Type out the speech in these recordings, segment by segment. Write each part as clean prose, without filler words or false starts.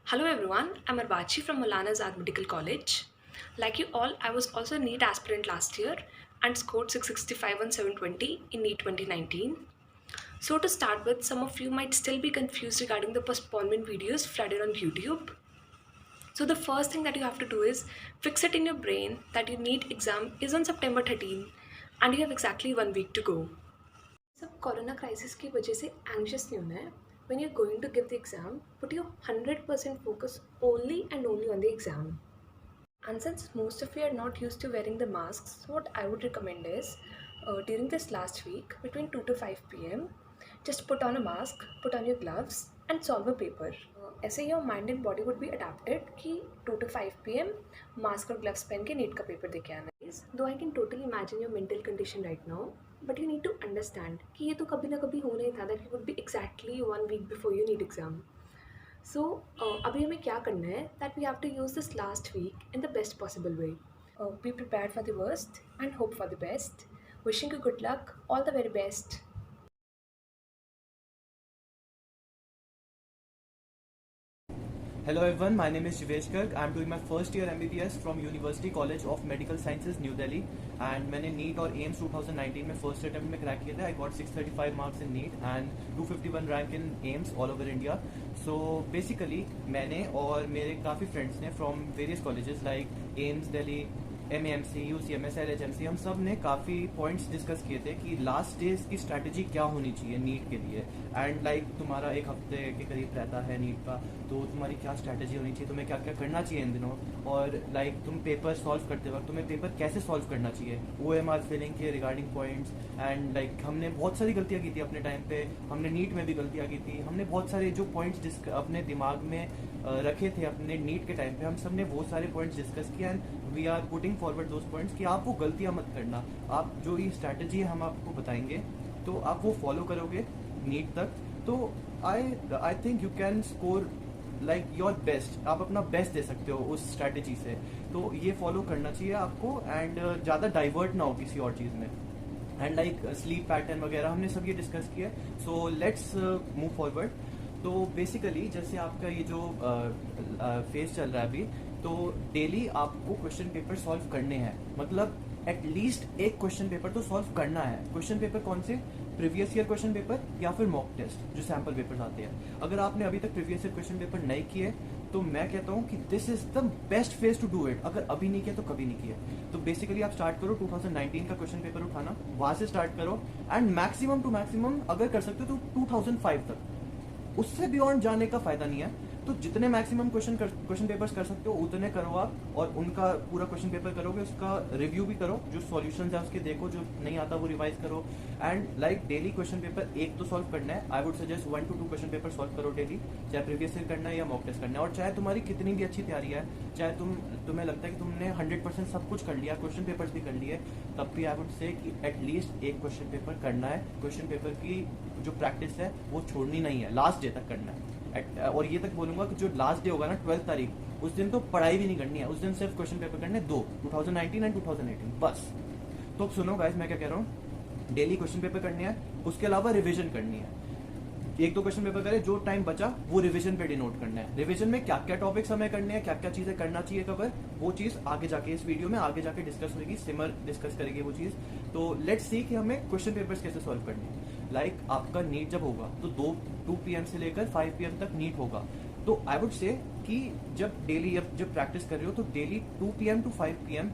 Hello everyone, I'm Arbachi from Maulana Azad Medical College. Like you all, I was also a NEET aspirant last year and scored 665 on 720 in NEET 2019. So to start with, some of you might still be confused regarding the postponement videos flooded on YouTube. So the first thing that you have to do is fix it in your brain that your NEET exam is on September 13 and you have exactly 1 week to go. सब corona crisis की वजह से anxious नहीं होना है. When you're going to give the exam, put your 100% focus only and only on the exam. And since most of you are not used to wearing the masks, what I would recommend is during this last week between 2 to 5 p.m. just put on a mask, put on your gloves and solve a paper. ऐसे your mind and body would be adapted कि 2 to 5 p.m. Mask और gloves पहन के NEET का paper देके आना है. Though I can totally imagine your mental condition right now, but you need to understand कि ये तो कभी ना कभी होना ही था that it would be exactly 1 week before your NEET exam. So अभी हमें क्या करना है that we have to use this last week in the best possible way. Be prepared for the worst and hope for the best. Wishing you good luck, all the very best. Hello everyone, my name is Shivesh Garg. I'm doing my first year MBBS from University College of Medical Sciences, New Delhi. And मैंने NEET और AIMS 2019 में first attempt में crack किया था. I got 635 marks in NEET and 251 rank in AIMS all over India. So basically मैंने और मेरे काफ़ी फ्रेंड्स ने from various colleges like AIMS Delhi, MAMC, UCMS, LHMC, हम सब ने काफ़ी पॉइंट्स डिस्कस किए थे कि लास्ट डेज की स्ट्रैटेजी क्या होनी चाहिए नीट के लिए. एंड तुम्हारा एक हफ्ते के करीब रहता है नीट का, तो तुम्हारी क्या स्ट्रैटेजी होनी चाहिए, तुम्हें क्या क्या करना चाहिए इन दिनों, और तुम पेपर सॉल्व करते वक्त तुम्हें पेपर कैसे सॉल्व करना चाहिए, OMR फिलिंग के रिगार्डिंग पॉइंट्स. एंड हमने बहुत सारी गलतियाँ की थी अपने टाइम पे, हमने नीट में भी गलतियाँ की थी, हमने बहुत सारे जो पॉइंट्स अपने दिमाग में रखे थे अपने नीट के टाइम पे, हम सब ने वो सारे पॉइंट्स डिस्कस किया. And we are putting forward those points कि आप वो गलतियां मत करना. आप जो ये स्ट्रैटेजी है हम आपको बताएंगे तो आप वो फॉलो करोगे नीट तक, तो I think you can score your best. आप अपना बेस्ट दे सकते हो उस स्ट्रैटेजी से, तो ये फॉलो करना चाहिए आपको. एंड ज़्यादा डाइवर्ट ना हो किसी और चीज़ में. एंड स्लीप पैटर्न वगैरह हमने सब ये डिस्कस किया. So let's move forward. तो बेसिकली जैसे आपका ये जो फेज चल रहा है अभी, तो डेली आपको क्वेश्चन पेपर सॉल्व करने हैं. मतलब एटलीस्ट एक क्वेश्चन पेपर तो सॉल्व करना है. क्वेश्चन पेपर कौन से? प्रीवियस ईयर क्वेश्चन पेपर या फिर मॉक टेस्ट जो सैम्पल पेपर्स आते हैं. अगर आपने अभी तक प्रीवियस ईयर क्वेश्चन पेपर नहीं किए तो मैं कहता हूँ कि this is the best phase two do it. अगर अभी नहीं किया तो कभी नहीं किया. तो बेसिकली आप स्टार्ट करो 2019 का क्वेश्चन पेपर उठाना, वहां से स्टार्ट करो. एंड मैक्सिमम टू मैक्सिमम अगर कर सकते हो तो 2005 तक, उससे बियॉन्ड जाने का फायदा नहीं है. तो जितने मैक्सिमम क्वेश्चन पेपर्स कर सकते हो उतने करो आप, और उनका पूरा क्वेश्चन पेपर करोगे, उसका रिव्यू भी करो, जो सॉल्यूशंस है उसके देखो, जो नहीं आता वो रिवाइज करो. एंड डेली क्वेश्चन पेपर एक तो सॉल्व करना है. I would suggest 1 to 2 question paper solve करो डेली, चाहे प्रीवियस ईयर करना है या मॉक टेस्ट करना है. और चाहे तुम्हारी कितनी भी अच्छी तैयारी है, चाहे तुम्हें लगता है कि तुमने 100% सब कुछ कर लिया, क्वेश्चन पेपर्स भी कर लिए, तब भी आई वुड से कि एटलीस्ट एक क्वेश्चन पेपर करना है. क्वेश्चन पेपर की जो प्रैक्टिस है वो छोड़नी नहीं है, लास्ट डे तक करना है. और ये तक बोलूंगा कि जो लास्ट डे होगा ना 12 तारीख, उस दिन तो पढ़ाई भी नहीं करनी है. उस दिन सिर्फ क्वेश्चन पेपर करने 2019 एंड 2018 बस. तो अब सुनो गाइस मैं क्या कह रहा हूँ. डेली क्वेश्चन पेपर करने हैं, उसके अलावा रिवीजन करनी है. एक दो क्वेश्चन पेपर करें, जो टाइम बचा वो रिवीजन पे डिनोट करना है. रिवीजन में क्या क्या टॉपिक्स हमें करने हैं, क्या क्या चीजें करना चाहिए कवर, वो चीज आगे जाके इस वीडियो में आगे जाके डिस्कस होगी. सिमर डिस्कस करेगी वो चीज. तो लेट्स सी कि हमें क्वेश्चन पेपर्स कैसे सॉल्व करने हैं. आपका नीट जब होगा तो 2 PM से लेकर 5 PM तक नीट होगा. तो आई वुड से कि जब डेली जब प्रैक्टिस कर रहे हो तो डेली 2 PM to 5 PM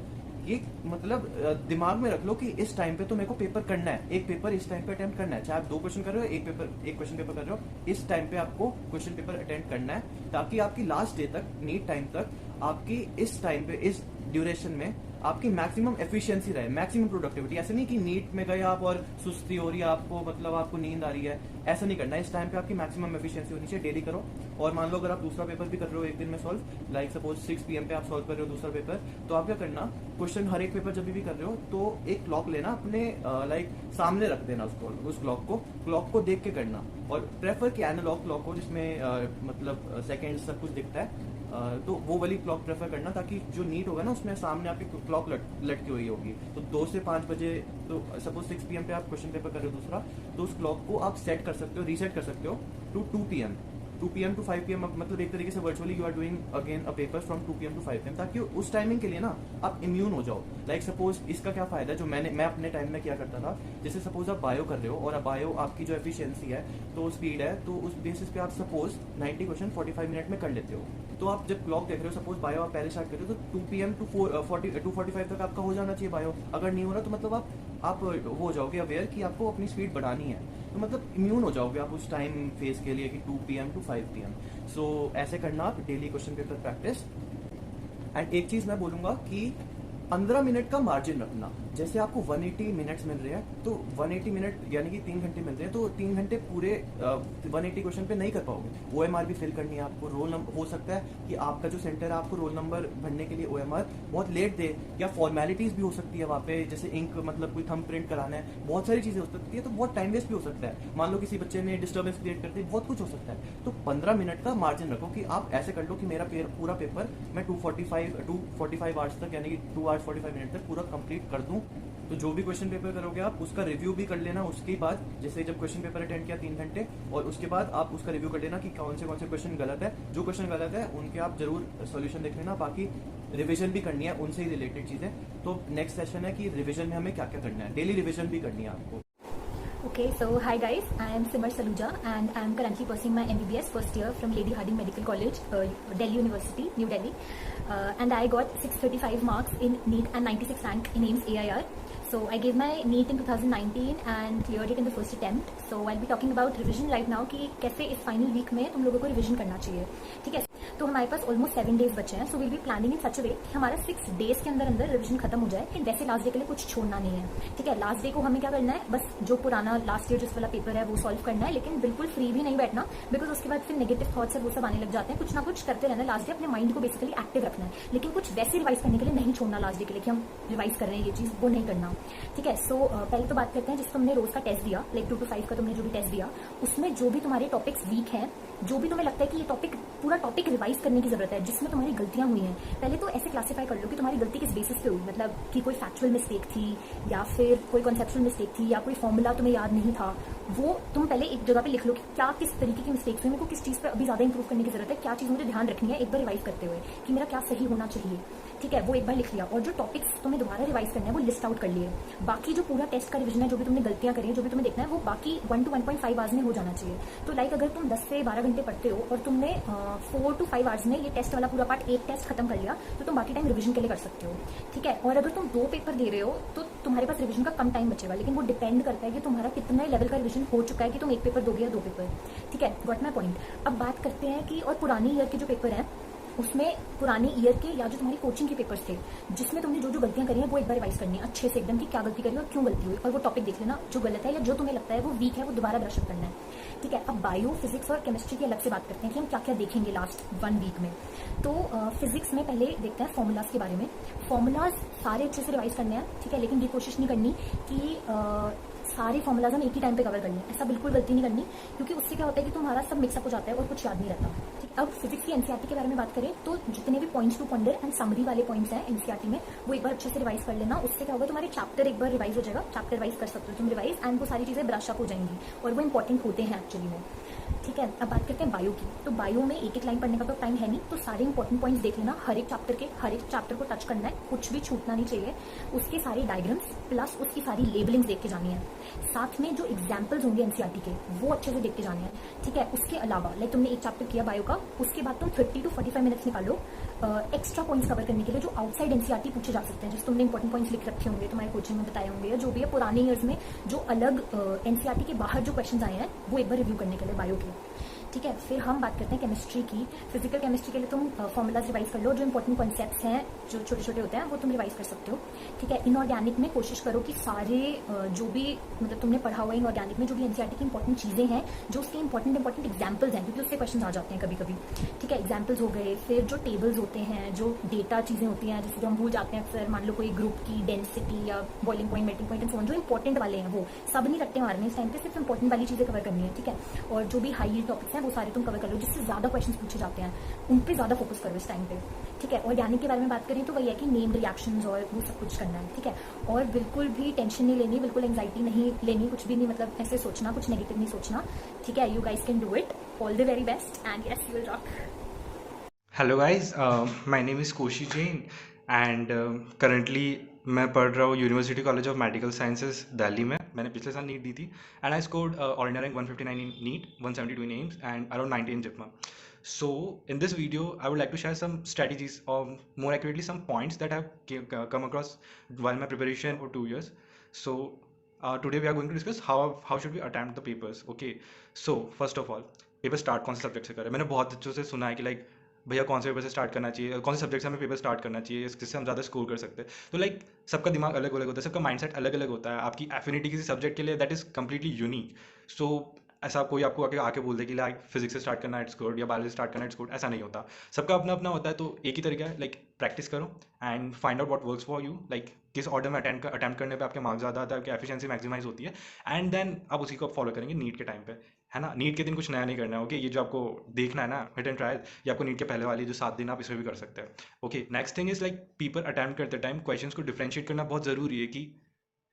ये मतलब दिमाग में रख लो कि इस टाइम पे तो मेरे को पेपर करना है. एक पेपर इस टाइम पे अटेम्प्ट करना है. चाहे आप 2 क्वेश्चन कर रहे हो, एक क्वेश्चन पेपर कर रहे हो, इस टाइम पे आपको क्वेश्चन पेपर अटेम्प्ट करना है, ताकि आपकी लास्ट डे तक, नीट टाइम तक, आपकी इस टाइम पे, इस ड्यूरेशन में आपकी मैक्सिमम एफिशिएंसी रहे, मैक्सिमम प्रोडक्टिविटी. ऐसे नहीं कि नीट में गए आप और सुस्ती हो रही है आपको, मतलब आपको नींद आ रही है, ऐसा नहीं करना है. इस टाइम पे आपकी मैक्सिमम एफिशिएंसी होनी चाहिए. डेली करो. और मान लो अगर आप दूसरा पेपर भी कर रहे हो एक दिन में सॉल्व, सपोज 6 PM पे आप सॉल्व कर रहे हो दूसरा पेपर, तो आप क्या करना, क्वेश्चन हर एक पेपर जब भी कर रहे हो तो एक क्लॉक लेना अपने सामने रख देना उस क्लॉक को देख के करना. और प्रेफर कि एनालॉग क्लॉक हो जिसमें मतलब सेकेंड सब कुछ दिखता है, तो वो वाली क्लॉक प्रेफर करना, ताकि जो नीट होगा ना उसमें सामने आपकी क्लॉक लटकी हुई होगी. तो 2 से 5 बजे, तो सपोज 6 PM पे आप क्वेश्चन पेपर कर रहे हो दूसरा, तो उस क्लॉक को आप सेट कर सकते हो, रीसेट कर सकते हो to 2 PM. 2 PM to 5 PM, मतलब एक तरीके से virtually you are doing again a paper from 2 PM to 5 PM, ताकि उस टाइमिंग के लिए ना आप इम्यून हो जाओ। लाइक सपोज इसका क्या फायदा है, जो मैं अपने टाइम में क्या करता था, जैसे सपोज आप बायो कर रहे हो और बायो आपकी जो एफिशिएंसी है तो स्पीड है, तो उस बेसिस पे आप सपोज 90 क्वेश्चन 45 मिनट में कर लेते हो। तो आप जब क्लॉक देख रहे हो, सपोज बायो आप पहले स्टार्ट करते हो तो 2 PM to 2:45 तक आपका हो जाना चाहिए बायो। अगर नहीं हो रहा तो मतलब आप हो जाओगे अवेयर कि आपको अपनी स्पीड बढ़ानी है, तो मतलब इम्यून हो जाओगे आप उस टाइम फेज के लिए कि 2 PM to 5 PM। सो ऐसे करना आप daily question paper practice. And एक चीज मैं बोलूंगा कि 15 मिनट का मार्जिन रखना। जैसे आपको 180 मिनट्स मिल रहे हैं तो 180 मिनट यानी कि 3 घंटे मिल रहे हैं, तो 3 घंटे पूरे 180 क्वेश्चन पे नहीं कर पाओगे। OMR भी फिल करनी है आपको, रोल नंबर हो सकता है कि आपका जो सेंटर है आपको रोल नंबर भरने के लिए OMR बहुत लेट दे, या फॉर्मेलिटीज भी हो सकती है वहाँ पे, जैसे इंक मतलब कोई थंब प्रिंट कराना है, बहुत सारी चीजें हो सकती है, तो बहुत टाइम वेस्ट भी हो सकता है। मान लो किसी बच्चे ने डिस्टर्बेंस क्रिएट कर दी, बहुत कुछ हो सकता है। तो 15 मिनट का मार्जिन रखो कि आप ऐसे कर लो कि मेरा पूरा पेपर मैं 245 आवर्स तक यानी कि 2 hours 45 मिनट तक पूरा कंप्लीट कर दूं। तो जो भी क्वेश्चन पेपर करोगे आप उसका रिव्यू भी कर लेना उसके बाद, जैसे जब क्वेश्चन पेपर अटेंड किया 3 घंटे, और उसके बाद आप उसका रिव्यू कर लेना कि कौन से क्वेश्चन गलत है। जो क्वेश्चन गलत है उनके आप जरूर सॉल्यूशन देख लेना, बाकी रिवीजन भी करनी है उनसे ही रिलेटेड चीजें। तो नेक्स्ट सेशन है कि रिवीजन में हमें क्या क्या करना है, डेली रिवीजन भी करनी है आपको। Okay, so hi guys, I am Simar Saluja and I am currently pursuing my MBBS first year from Lady Hardinge Medical College, Delhi University, New Delhi. And I got 635 marks in NEET and 96 rank in AIIMS AIR. So I gave my NEET in 2019 and cleared it in the first attempt. So I'll be talking about revision right now कि कैसे इस final week में तुम लोगों को revision करना चाहिए, ठीक है। तो हमारे पास ऑलमोस्ट 7 days बचे हैं, so will be planning in such a way कि हमारा 6 days के अंदर अंदर रिविजन खत्म हो जाए। वैसे लास्ट डे के लिए कुछ छोड़ना नहीं है, ठीक है। लास्ट डे को हमें क्या करना है, बस जो पुराना लास्ट ईयर जिस वाला पेपर है वो सॉल्व करना है, लेकिन बिल्कुल फ्री भी नहीं बैठना, बिकॉज उसके बाद फिर नेगेटिव थॉट्स है वो सब आने लग जाते हैं। कुछ ना कुछ करते रहना लास्ट डे, अपने माइंड को बेसिकली एक्टिव रखना है, लेकिन कुछ वैसे रिवाइज करने के लिए नहीं छोड़ना लास्ट डे के लिए कि हम रिवाइज कर रहे हैं ये चीज, वो नहीं करना, ठीक है। सो पहले तो बात करते हैं जिस तुमने रोज का टेस्ट दिया, लाइक 2 to 5 का तुमने जो भी टेस्ट दिया, उसमें जो भी तुम्हारे टॉपिक्स वीक हैं, जो भी तुम्हें लगता है कि ये पूरा टॉपिक रिवाइज करने की जरूरत है, जिसमें तुम्हारी गलतियां हुई हैं, पहले तो ऐसे क्लासिफाई कर लो कि तुम्हारी गलती किस बेसिस पे हुई, मतलब कि कोई फैक्चुअल मिस्टेक थी या फिर कोई कॉन्सेप्चुअल मिस्टेक थी या कोई फॉर्मूला तुम्हें याद नहीं था। वो तुम पहले एक जगह पे लिख लो कि क्या किस तरीके की मिस्टेक्स हुई, मेरे को किस चीज पर अभी ज्यादा इंप्रूव करने की जरूरत है, क्या चीज मुझे ध्यान रखनी है एक बार रिवाइज करते हुए कि मेरा क्या सही होना चाहिए, ठीक है। वो एक बार लिख लिया, और जो टॉपिक्स तुम्हें दोबारा रिवाइज करना है वो लिस्ट आउट कर लिए। बाकी जो पूरा टेस्ट का रिविजन है, जो भी तुमने गलतियां करी है, जो भी तुम्हें देखना है, वो बाकी 1 to 1.5 आवर्स में हो जाना चाहिए। तो लाइक अगर तुम 10 से 12 घंटे पढ़ते हो और तुमने 4 to 5 आवर्स में ये टेस्ट वाला पूरा पार्ट एक टेस्ट खत्म कर लिया, तो तुम बाकी टाइम रिविजन के लिए कर सकते हो, ठीक है। और अगर तुम 2 पेपर दे रहे हो तो तुम्हारे पास रिविजन का कम टाइम बचेगा, लेकिन वो डिपेंड करता है कि तुम्हारा कितने लेवल का रिविजन हो चुका है कि तुम 1 पेपर दोगे या 2 पेपर, ठीक है। Got my point. अब बात करते हैं कि और पुरानी ईयर के जो पेपर हैं उसमें पुरानी ईयर के या जो तुम्हारी कोचिंग के पेपर्स थे जिसमें तुमने जो जो गलतियां करी हैं वो एक बार रिवाइज करनी है अच्छे से एकदम, कि क्या गलती करी और क्यों गलती हुई, और वो टॉपिक देख लेना जो गलत है या जो तुम्हें लगता है वो वीक है वो दोबारा ब्रश अप करना है, ठीक है। अब बायो, फिजिक्स और केमिस्ट्री की अलग से बात करते हैं कि हम क्या क्या देखेंगे लास्ट 1 वीक में। तो फिजिक्स में पहले देखते हैं फॉर्मूलाज के बारे में। फॉर्मूलाज सारे अच्छे से रिवाइज करने हैं, ठीक है, लेकिन ये कोशिश नहीं करनी कि सारे फॉर्मूलाज हम एक ही टाइम पे कवर कर लें, ऐसा बिल्कुल गलती नहीं करनी, क्योंकि उससे क्या होता है कि तुम्हारा सब मिक्सअप हो जाता है और कुछ याद नहीं रहता, ठीक। अब फिजिक्स की एनसीईआरटी के बारे में बात करें तो जितने भी points to ponder and summary वाले पॉइंट्स हैं एनसीईआरटी में वो एक बार अच्छे से रिवाइज कर लेना। उससे क्या होगा, तुम्हारे चैप्टर एक बार रिवाइज हो जाएगा, चैप्टर रिवाइज कर सकते हो तुम रिवाइज, एंड वो सारी चीजें ब्रश अप हो जाएंगी और वो इंपॉर्टेंट होते हैं एक्चुअली में, ठीक है। अब बात करते हैं बायो की। तो बायो में एक एक लाइन पढ़ने का तो टाइम है नहीं, तो सारे इंपॉर्टेंट पॉइंट्स देख लेना, हर एक चैप्टर को टच करना है, कुछ भी छूटना नहीं चाहिए। उसके सारे डायग्राम्स प्लस उसकी सारी लेबलिंग्स देख के जानी है, साथ में जो एग्जाम्पल्स होंगे एनसीईआरटी के वो अच्छे से देख के जाने हैं, ठीक है। उसके अलावा लाइक तुमने एक चैप्टर किया बायो का, उसके बाद तुम 30 to 45 मिनट्स निकालो एक्स्ट्रा पॉइंट्स कवर करने के लिए जो आउटसाइड एनसीईआरटी पूछे जा सकते हैं, जिस तुमने इंपॉर्टेंट पॉइंट्स लिख रखे होंगे, तुम्हारे कोचिंग में बताए होंगे, या जो भी है पुराने ईयर्स में जो अलग एनसीईआरटी के बाहर जो क्वेश्चन आए हैं वो एक बार रिव्यू करने के लिए बायो के, ठीक है। फिर हम बात करते हैं केमिस्ट्री की। फिजिकल केमिस्ट्री के लिए तुम फॉर्मूलाज रिवाइज कर लो, जो इंपॉर्टेंट कॉन्सेप्ट्स हैं जो छोटे छोटे होते हैं वो तुम रिवाइज कर सकते हो, ठीक है। इनऑर्गेनिक में कोशिश करो कि सारे जो भी मतलब तुमने पढ़ा हुआ है इनऑर्गेनिक में जो भी एनसीईआरटी की इंपॉर्टेंट चीजें हैं, जो उसके इंपॉर्टेंट एग्जाम्पल्स हैं, क्योंकि उससे क्वेश्चन आ जाते हैं कभी कभी, ठीक है। एग्जाम्पल्स हो गए, फिर जो टेबल्स होते हैं, जो डेटा चीजें होती हैं, जैसे जो हम भूल जाते हैं अक्सर, मान लो कोई ग्रुप की डेंसिटी या boiling point, melting point and so on, जो इंपॉर्टेंट वाले हैं वो सब नहीं रखते हमारे इस टाइम पे, सिर्फ इंपॉर्टेंट वाली चीजें कवर करनी है, ठीक है। और जो भी हाई टॉपिक्स हैं वो सारे तुम कवर कर लो, जिससे ज़्यादा क्वेश्चन पूछे जाते हैं उन पर ज़्यादा फोकस करो इस टाइम पे, ठीक है। ऑर्गेनिक के बारे में बात करें तो वही है कि नेम रिएक्शंस और वो सब कुछ करना है, ठीक है। और बिल्कुल भी टेंशन नहीं लेनी, बिल्कुल एंग्जाइटी नहीं लेनी, कुछ भी नहीं, मतलब ऐसे सोचना, कुछ नेगेटिव नहीं सोचना, ठीक है। You guys can do it, all the very best and yes you will rock. Hello guys, my name is Koshi Jain and currently मैं पढ़ रहा हूँ University College of Medical Sciences Delhi में। मैंने पिछले साल नीट दी थी and I scored all India rank 159 in NEET, 172 in AIIMS and around 90 in JIPMER. So in this video I would like to share some strategies, or more accurately some points that have come across while my preparation for 2 years. So today we are going to discuss how should we attempt the papers. Okay, so first of all, paper start कौन से subject से करें। मैंने बहुत बच्चों से सुना है कि लाइक भैया कौन से पेपर से स्टार्ट करना चाहिए, कौन से सब्जेक्ट से हमें पेपर स्टार्ट करना चाहिए जिससे हम ज़्यादा स्कोर कर सकते हैं। तो लाइक सबका दिमाग अलग अलग होता है, सबका माइंडसेट अलग अलग होता है। आपकी एफिनिटी किसी सब्जेक्ट के लिए दैट इज़ कम्प्लीटली यूनिक। सो ऐसा कोई आपको आके बोल दे कि लाइक फिजिक्स से स्टार्ट करना इट्स गुड या बायोलॉजी से स्टार्ट करना इट्स गुड, ऐसा नहीं होता। सबका अपना अपना होता है। तो एक ही तरीका है, लाइक प्रैक्टिस करो and find out what works for you, like किस ऑर्डर में अटैम्प्ट करने पे आपके मार्क्स ज़्यादा आता है, आपकी एफिशिएंसी मैक्सिमाइज होती है, एंड देन आप उसी को फॉलो करेंगे नीट के टाइम पे, है ना। नीट के दिन कुछ नया नहीं करना है। ओके, ये जो आपको देखना है ना हिट एंड ट्रायल, ये आपको नीट के पहले वाली जो 7 दिन आप इसमें भी कर सकते हैं। Okay, next thing is like paper attempt करते टाइम क्वेश्चंस को डिफरेंशिएट करना बहुत ज़रूरी है कि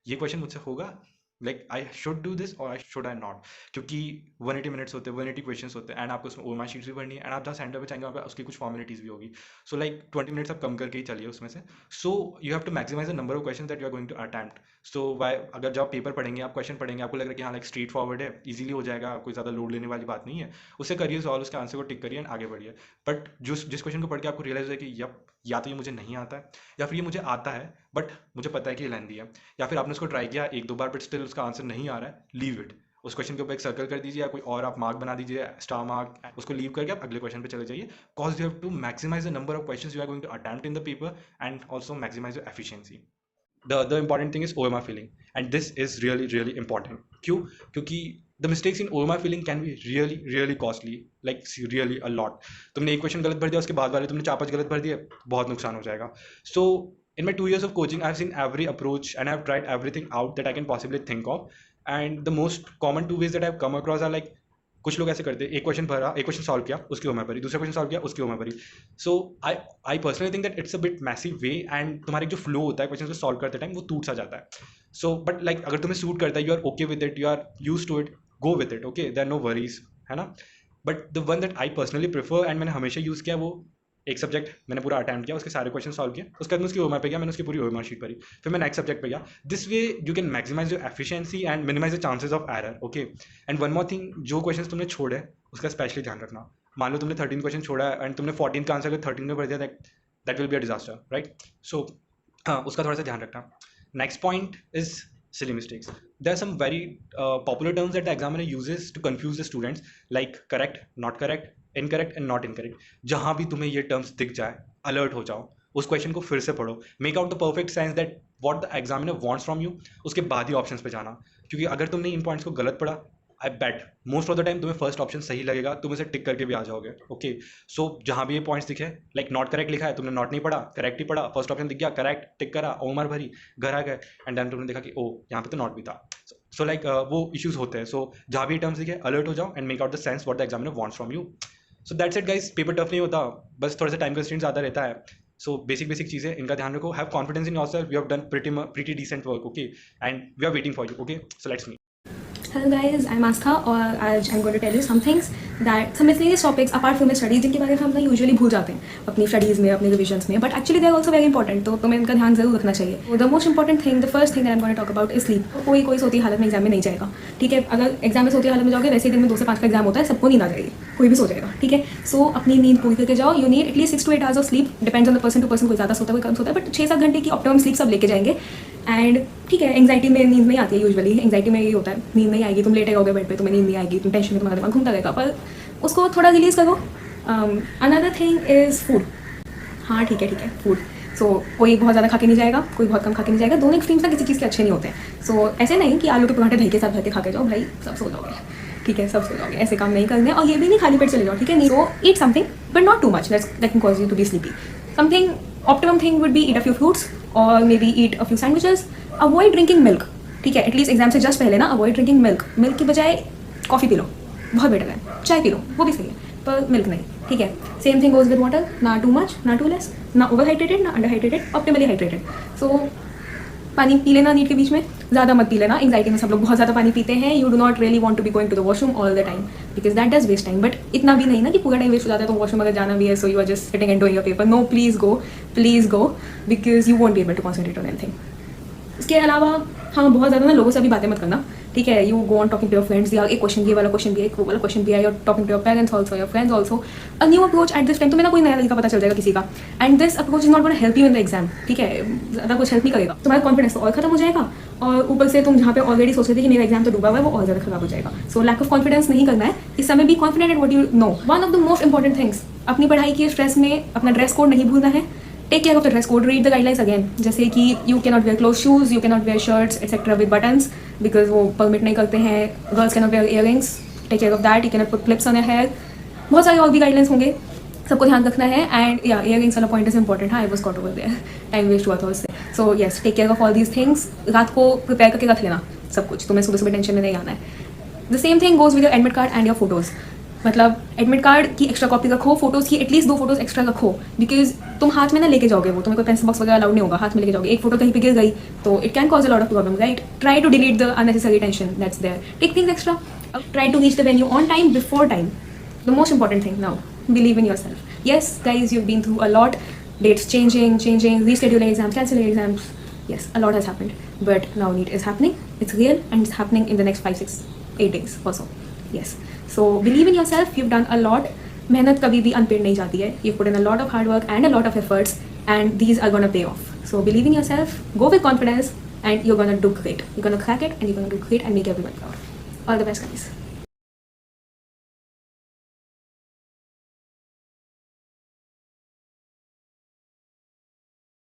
ये क्वेश्चन मुझसे होगा, like I should do this और आई शुड आई नॉट, क्योंकि 180 मिनट्स होते हैं, 180 क्वेश्चंस होते हैं एंड आपको उसमें ओएमआर शीट्स भी भरनी है एंड आप जहाँ सेंटर पे चाहेंगे वहाँ पे उसकी कुछ फॉर्मेलिटीज़ भी होगी। सो लाइक 20 मिनट्स आप कम करके ही चलिए उसमें से। So you have to maximise the number of question that you are going to attempt. So why अगर जब आप पेपर पढ़ेंगे, आप क्वेश्चन पढ़ेंगे, आपको लग रहा है कि हाँ लाइक स्ट्रेट फॉरवर्ड है, इजीली हो जाएगा, कोई ज़्यादा लोड लेने वाली बात नहीं है, उससे करिए सॉल्व, उसके आंसर को टिक करिए एंड आगे बढ़िए। बट जिस क्वेश्चन को पढ़ के आपको रियलाइज है कि यप या तो ये मुझे नहीं आता है या फिर ये मुझे आता है बट मुझे पता है कि ये लेंथी है, या फिर आपने उसको ट्राई किया 1-2 बार बट स्टिल उसका आंसर नहीं आ रहा है, लीव इट। उस क्वेश्चन के ऊपर एक सर्कल कर दीजिए या कोई और आप मार्क बना दीजिए, स्टार मार्क, उसको लीव करके आप अगले क्वेश्चन पे चले जाइए। Cause you have to maximise the number of questions you are going to attempt in the paper and also maximise your efficiency. The important thing is OMR filling, and this is really important. क्यों? क्योंकि the mistakes in OMR filling can be really costly, like really a lot. तुमने एक question गलत भर दिया, उसके बाद वाले तुमने 4-5 गलत भर दिए, बहुत नुकसान हो जाएगा। So in my 2 years of coaching, I've seen every approach and I've tried everything out that I can possibly think of. And the most common 2 ways that I've come across are like, कुछ लोग ऐसे करते हैं, एक question solve किया, उसकी ओमा भरी, दूसरा क्वेश्चन सॉल्व किया, उसकी ओमा भरी। So I personally think that it's a bit massive way and तुम्हारी जो फ्लो होता है क्वेश्चन को सॉल्व करते टाइम वो टूट सा जाता है। सो बट लाइक अगर तुम्हें सूट करता है, you are okay with it, you are use to it, go with it, okay, there are no worries, है ना। But the one that I personally prefer and मैंने हमेशा यूज़ किया, वो एक सब्जेक्ट मैंने पूरा अटैम्प्ट किया, उसके सारे क्वेश्चन सॉल्व किए, उसके बाद मैं उसकी ओएमआर पे गया, मैंने उसकी पूरी ओएमआर शीट भरी, फिर मैं नेक्स्ट सब्जेक्ट पे गया। This way you can maximise your efficiency and minimise the chances of error. Okay, and one more thing, जो क्वेश्चन तुमने छोड़े उसका स्पेशली ध्यान रखना। मान लो तुमने 13 क्वेश्चन छोड़ा है एंड तुमने 14 का आंसर अगर 13 में भर दिया, that will be a disaster, right. So हाँ, उसका थोड़ा सा ध्यान रखना। Next point is silly mistakes. There are some very popular terms that the examiner uses to confuse the students, like correct, not correct, incorrect and not incorrect. जहाँ भी तुम्हें ये टर्म्स दिख जाए, अलर्ट हो जाओ, उस क्वेश्चन को फिर से पढ़ो, make out the perfect sense that what the examiner wants from you, उसके बाद ही ऑप्शंस पे जाना। क्योंकि अगर तुमने इन पॉइंट्स को गलत पढ़ा, आई बेट मोस्ट ऑफ द टाइम तुम्हें फर्स्ट ऑप्शन सही लगेगा, तुम इसे टिक करके भी आ जाओगे। ओके, सो जहाँ भी ये पॉइंट्स दिखे, लाइक नॉट करेक्ट लिखा है, तुमने नॉट नहीं पढ़ा, करेक्ट ही पढ़ा, फर्स्ट ऑप्शन दिख गया, करेक्ट टिक करा, ओमर भरी, घर आ गए एंड देन तुमने देखा कि ओ यहाँ पे तो नॉट भी था। सो लाइक वो इश्यूज होते हैं। सो जहाँ भी टर्म्स दिखे, अलर्ट हो जाओ and make out the sense what the examiner wants from you. So that's it guys, paper tough नहीं होता, बस थोड़ा सा टाइम कंस्ट्रेंट ज़्यादा रहता है। सो बेसिक चीज़ें, इनका ध्यान रखो, have confidence in yourself, you have done pretty decent work, okay, and we are waiting for you. Okay, so let's meet. Hello guys, I'm Astha और आज I'm going to tell you some things that some miscellaneous topics apart from studies जिनके बारे में हम लोग usually भूल जाते हैं अपनी स्टडीज़ में, अपने रिविजन्स में, but actually they are also very important, तो तुम्हें इनका ध्यान जरूर रखना चाहिए। The most important thing, the first thing that I am going to talk about is sleep. कोई सोती हालत में एग्जाम में नहीं जाएगा, ठीक है। अगर एग्जाम में सोती हालत में जाओगे, वैसे दिन में 2 से 5 का एग्जाम होता है, सबको नींद आ जाएगी, कोई भी सो जाएगा, ठीक है। सो अपनी नींद पूरी करके जाओ। You need at least 6 to 8 hours of sleep, depends on the person to person, कोई ज़्यादा सोता है, कोई कम सोता है, बट 6-7 घंटे की ऑप्टिमम स्लीप सब लेके जाएंगे। एंड ठीक है, एंग्जाइटी में नींद नहीं आती है यूजुअली, एंग्जाइटी में यही होता है, नींद नहीं आएगी, तुम लेटे रहोगे बेड पे, तुम्हें नींद नहीं आएगी, तुम टेंशन में तुम्हारा दिमाग घूमता रहेगा, पर उसको थोड़ा रिलीज़ करो। Another thing is food. हाँ ठीक है, फूड। सो कोई बहुत ज़्यादा खा के नहीं जाएगा, कोई बहुत कम खा के नहीं जाएगा, दोनों एक्सट्रीम्स ना किसी चीज़ के अच्छे नहीं होते हैं। सो ऐसे नहीं कि आलू के पराठे दही के साथ भर के खा के जाओ, भाई सब सो जाओगे, ठीक है, सब सो जाओगे, ऐसे काम नहीं करने। और ये भी नहीं खाली पेट चले जाओ, ठीक है, नहीं। So eat something but not too much that can cause you to be sleepy. Something optimum thing would be eat a few fruits और maybe eat a few sandwiches. Avoid drinking milk, ठीक है, at least exam से just पहले ना avoid drinking milk की बजाय coffee P low, बहुत better है, चाय पी लो वो भी सही है, पर मिल्क नहीं, ठीक है। Same thing goes with water, ना टू मच ना टू लेस, ना ओवर हाइड्रेटेड ना अंडर हाइड्रेटेड, ऑप्टिमली हाइड्रेटेड। सो पानी पी लेना नीट के बीच में, ज़्यादा मत पी लेना। एंग्जाइटी में सब लोग बहुत ज़्यादा पानी पीते हैं, you do not really want to be going to the washroom all the time because that does waste time, but इतना भी नहीं ना कि पूरा टाइम वेस्ट हो जाता है तो वॉशरूम अगर जाना भी है so you are just sitting and doing your paper. No, please go because you won't be able to concentrate on anything. इसके अलावा हाँ, बहुत ज़्यादा ना लोगों से अभी बातें मत करना, ठीक है। You go on talking to your friends, या एक क्वेश्चन ये वाला क्वेश्चन भी है, एक वो वाला क्वेश्चन भी है, your talking to your parents also, your friends also. A new approach at this time, तुम्हें ना कोई नया तरीका पता चल जाएगा किसी का, and this approach is not gonna help you in the exam, ठीक है। ज़्यादा कुछ हेल्प नहीं करेगा, तुम्हारा कॉन्फिडेंस तो और खत्म हो जाएगा, और ऊपर से तुम जहाँ पे ऑलरेडी सोच रहे थे कि मेरा एग्जाम तो डूबा हुआ है वो और ज़्यादा खराब हो जाएगा। सो लैक ऑफ कॉन्फिडेंस नहीं करना है इस समय, भी confident at what you know. One of the most important things, अपनी पढ़ाई के स्ट्रेस में अपना ड्रेस कोड नहीं भूलना है। Take care of the dress code, read the guidelines again, जैसे कि you can not wear close shoes, you can not wear shirts etcetera with buttons because वो परमिट नहीं करते हैं। Girls can not wear earrings, take care of that, you can not put clips on your hair. बहुत सारे और भी guidelines होंगे, सबको ध्यान रखना है। एंड या इयररिंग्स वाला पॉइंट इज इंपॉर्टेंट, हाँ I was caught over there, time waste हुआ था उससे। So yes, take care of all these things, रात को प्रिपेयर करके रख लेना सब कुछ, तुम्हें सुबह सुबह टेंशन में नहीं आना है। The same thing goes with your admit card and your photos, मतलब एडमिट कार्ड की एक्स्ट्रा कॉपी रखो, फोटोज़ की एटलीस्ट 2 फोटोज़ एक्स्ट्रा रखो बिकॉज तुम हाथ में ना लेके जाओगे, वो तुम्हें कोई पेंसिल बॉक्स वगैरह अलाउड नहीं होगा, हाथ में लेके जाओगे। एक फोटो कहीं पे गिर गई तो it can cause a lot of problem, right. Try to delete the unnecessary tension that's there, take things extra, try to reach the venue on time before time. The most important thing now, believe in yourself. Yes guys, you've been through a lot, dates changing, rescheduling exams, cancelling exams, yes, a lot has happened, but now NEET is happening, it's real, and it's happening in the next 5, 6, 8 days or so. Yes, so believe in yourself, you've done a lot. मेहनत कभी भी unpaid नहीं जाती है, you've put in a lot of hard work and a lot of efforts, and these are gonna pay off. So believe in yourself, go with confidence, and you're gonna do great. You're gonna crack it, and you're gonna do great and make everyone proud. All the best, guys.